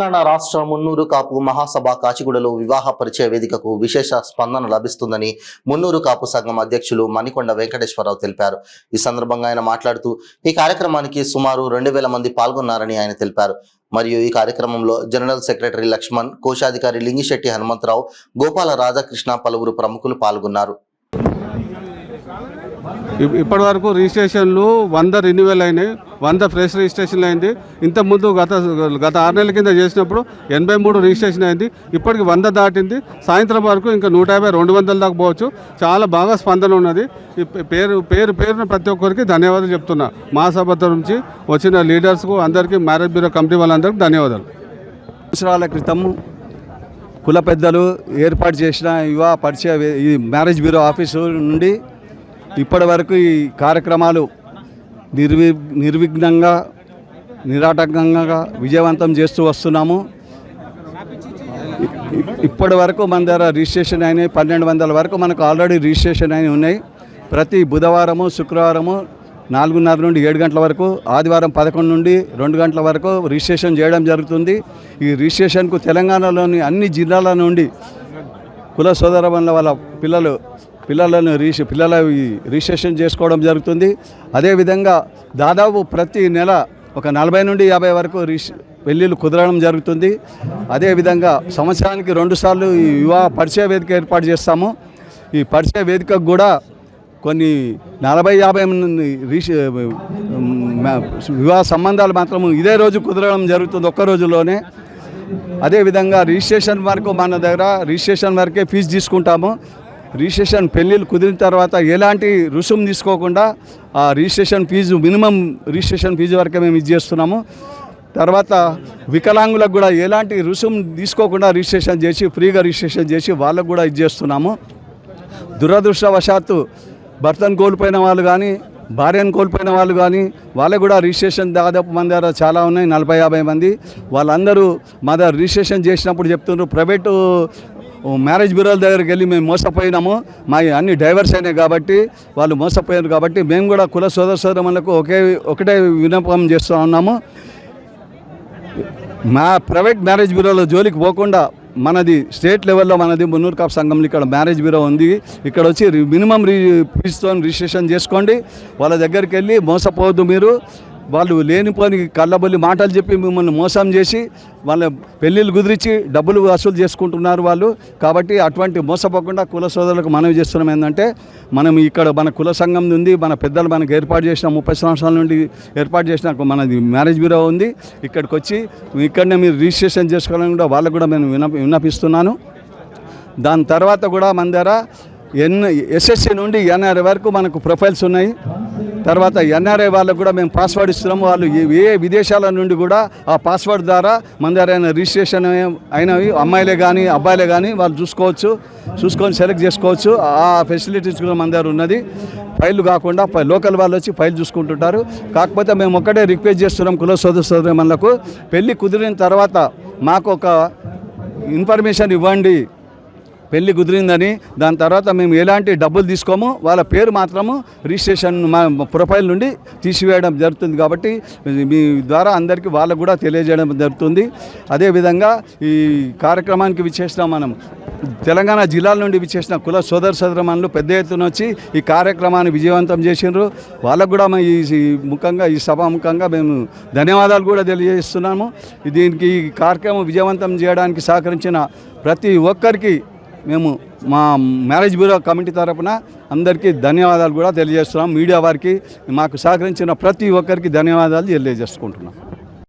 తెలంగాణ రాష్ట్ర మున్నూరు కాపు మహాసభ కాచిగూడలో వివాహ పరిచయ వేదికకు విశేష స్పందన లభిస్తుందని మున్నూరు కాపు సంఘం అధ్యక్షులు మణికొండ వెంకటేశ్వరరావు తెలిపారు. ఈ సందర్భంగా ఆయన మాట్లాడుతూ ఈ కార్యక్రమానికి సుమారు 2000 మంది పాల్గొన్నారని ఆయన తెలిపారు. మరియు ఈ కార్యక్రమంలో జనరల్ సెక్రటరీ లక్ష్మణ్, కోశాధికారి లింగిశెట్టి హనుమంతరావు, గోపాల రాధాకృష్ణ పలువురు ప్రముఖులు పాల్గొన్నారు. ఇప్పటి వరకు రిజిస్ట్రేషన్లు 100 రెన్యువల్ అయినాయి, 100 ఫ్రెష్ రిజిస్ట్రేషన్లు అయింది. ఇంతకుముందు గత 6 నెలల కింద చేసినప్పుడు 83 రిజిస్ట్రేషన్ అయింది. ఇప్పటికి 100 దాటింది. సాయంత్రం వరకు ఇంకా 150-200 దాకా పోవచ్చు. చాలా బాగా స్పందన ఉన్నది. పేరున ప్రతి ఒక్కరికి ధన్యవాదాలు చెప్తున్నా. మహాసభ నుంచి వచ్చిన లీడర్స్కు అందరికీ, మ్యారేజ్ బ్యూరో కమిటీ వాళ్ళందరికీ ధన్యవాదాలు. సంవత్సరాల క్రితం కుల పెద్దలు ఏర్పాటు చేసిన యువ పరిచయ ఈ మ్యారేజ్ బ్యూరో ఆఫీసు నుండి ఇప్పటి వరకు ఈ కార్యక్రమాలు నిర్విఘ్నంగా, నిరాటంకంగా విజయవంతం చేస్తూ వస్తున్నాము. ఇప్పటి వరకు మన దగ్గర రిజిస్ట్రేషన్ అయినాయి 1200 వరకు మనకు ఆల్రెడీ రిజిస్ట్రేషన్ అయినాయి ఉన్నాయి. ప్రతి బుధవారము, శుక్రవారము 4:30 నుండి 7 గంటల వరకు, ఆదివారం 11 నుండి 2 గంటల వరకు రిజిస్ట్రేషన్ చేయడం జరుగుతుంది. ఈ రిజిస్ట్రేషన్కు తెలంగాణలోని అన్ని జిల్లాల నుండి కుల సోదరమణుల వాళ్ళ పిల్లలను రిజిస్ట్రేషన్ చేసుకోవడం జరుగుతుంది. అదేవిధంగా దాదాపు ప్రతి నెల ఒక 40 నుండి 50 వరకు పెళ్ళిళ్ళు కుదరడం జరుగుతుంది. అదేవిధంగా సంవత్సరానికి 2 సార్లు ఈ వివాహ పరిచయ వేదిక ఏర్పాటు చేస్తాము. ఈ పరిచయ వేదికకు కూడా కొన్ని 40-50 వివాహ సంబంధాలు మాత్రం ఇదే రోజు కుదరడం జరుగుతుంది, ఒక్క రోజులోనే. అదేవిధంగా రిజిస్ట్రేషన్ వరకు మన దగ్గర రిజిస్ట్రేషన్ వరకే ఫీజు తీసుకుంటాము. రిజిస్ట్రేషన్ పెళ్ళిళ్ళు కుదిరిన తర్వాత ఎలాంటి రుసుము తీసుకోకుండా ఆ registration fee, minimum registration fee వరకే మేము చేస్తున్నాము. తర్వాత వికలాంగులకు కూడా ఎలాంటి రుసుము తీసుకోకుండా రిజిస్ట్రేషన్ చేసి, ఫ్రీగా రిజిస్ట్రేషన్ చేసి వాళ్ళకు కూడా చేస్తున్నాము. దురదృష్టవశాత్తు భర్తను కోల్పోయిన వాళ్ళు కానీ, భార్యను కోల్పోయిన వాళ్ళు కానీ, వాళ్ళకు కూడా రిజిస్ట్రేషన్ దాదాపు మన దగ్గర చాలా ఉన్నాయి, 40-50 మంది. వాళ్ళందరూ మా దగ్గర రిజిస్ట్రేషన్ చేసినప్పుడు చెప్తున్నారు, ప్రైవేటు మ్యారేజ్ బ్యూరోల దగ్గరికి వెళ్ళి మేము మోసపోయినాము, మా అన్ని డైవర్స్ అయినాయి కాబట్టి వాళ్ళు మోసపోయారు. కాబట్టి మేము కూడా కుల సోదరులకు ఒకటే విన్నపం చేస్తూ ఉన్నాము. మా ప్రైవేట్ మ్యారేజ్ బ్యూరోలో జోలికి పోకుండా మనది స్టేట్ లెవెల్లో మనది మున్నూరు కాపు సంఘంలో ఇక్కడ మ్యారేజ్ బ్యూరో ఉంది. ఇక్కడ వచ్చి మినిమం ఫీజుతో రిజిస్ట్రేషన్ చేసుకోండి. వాళ్ళ దగ్గరికి వెళ్ళి మోసపోవద్దు మీరు. వాళ్ళు లేనిపోని కళ్ళబొల్లి మాటలు చెప్పి మిమ్మల్ని మోసం చేసి వాళ్ళ పెళ్ళిళ్ళు కుదిరించి డబ్బులు వసూలు చేసుకుంటున్నారు వాళ్ళు. కాబట్టి అటువంటి మోసపోకుండా కుల సోదరులకు మనవి చేస్తున్నాం ఏంటంటే, మనం ఇక్కడ మన కుల సంఘం ఉంది, మన పెద్దలు మనకు ఏర్పాటు చేసిన 30 సంవత్సరాల నుండి ఏర్పాటు చేసిన మనది మ్యారేజ్ బ్యూరో ఉంది. ఇక్కడికి వచ్చి ఇక్కడనే మీరు రిజిస్ట్రేషన్ చేసుకోవాలని కూడా వాళ్ళకు కూడా నేను విన్నపిస్తున్నాను. దాని తర్వాత కూడా మన దగ్గర ఎస్ఎస్సి నుండి ఎన్ఆర్ఐ వరకు మనకు ప్రొఫైల్స్ ఉన్నాయి. తర్వాత ఎన్ఆర్ఐ వాళ్ళకు కూడా మేము పాస్వర్డ్ ఇస్తున్నాము. వాళ్ళు ఏ విదేశాల నుండి కూడా ఆ పాస్వర్డ్ ద్వారా మన దగ్గర రిజిస్ట్రేషన్ అయినవి అమ్మాయిలే కానీ అబ్బాయిలే కానీ వాళ్ళు చూసుకొని సెలెక్ట్ చేసుకోవచ్చు. ఆ ఫెసిలిటీస్ కూడా మన దగ్గర ఉన్నది. ఫైల్ కాకుండా లోకల్ వాళ్ళు వచ్చి ఫైల్ చూసుకుంటుంటారు. కాకపోతే మేము ఒక్కటే రిక్వెస్ట్ చేస్తున్నాం కుల సోదరులకు, పెళ్ళి కుదిరిన తర్వాత మాకు ఒక ఇన్ఫర్మేషన్ ఇవ్వండి, పెళ్ళి కుదిరిందని. దాని తర్వాత మేము ఎలాంటి డబ్బులు తీసుకోము, వాళ్ళ పేరు మాత్రము రిజిస్ట్రేషన్ మా ప్రొఫైల్ నుండి తీసివేయడం జరుగుతుంది. కాబట్టి మీ ద్వారా అందరికీ వాళ్ళకు కూడా తెలియజేయడం జరుగుతుంది. అదేవిధంగా ఈ కార్యక్రమానికి విచ్చేసిన మనం తెలంగాణ జిల్లాల నుండి విచ్చేసిన కుల సోదరమణులు పెద్ద ఎత్తున వచ్చి ఈ కార్యక్రమాన్ని విజయవంతం చేసినారు. వాళ్ళకు కూడా ఈ సభ ముఖంగా మేము ధన్యవాదాలు కూడా తెలియజేస్తున్నాము. దీనికి ఈ కార్యక్రమం విజయవంతం చేయడానికి సహకరించిన ప్రతి ఒక్కరికి మేము మా మ్యారేజ్ బ్యూరో కమిటీ తరఫున అందరికీ ధన్యవాదాలు కూడా తెలియజేస్తున్నాం. మీడియా వారికి మాకు సహకరించిన ప్రతి ఒక్కరికి ధన్యవాదాలు తెలియజేసుకుంటున్నాం.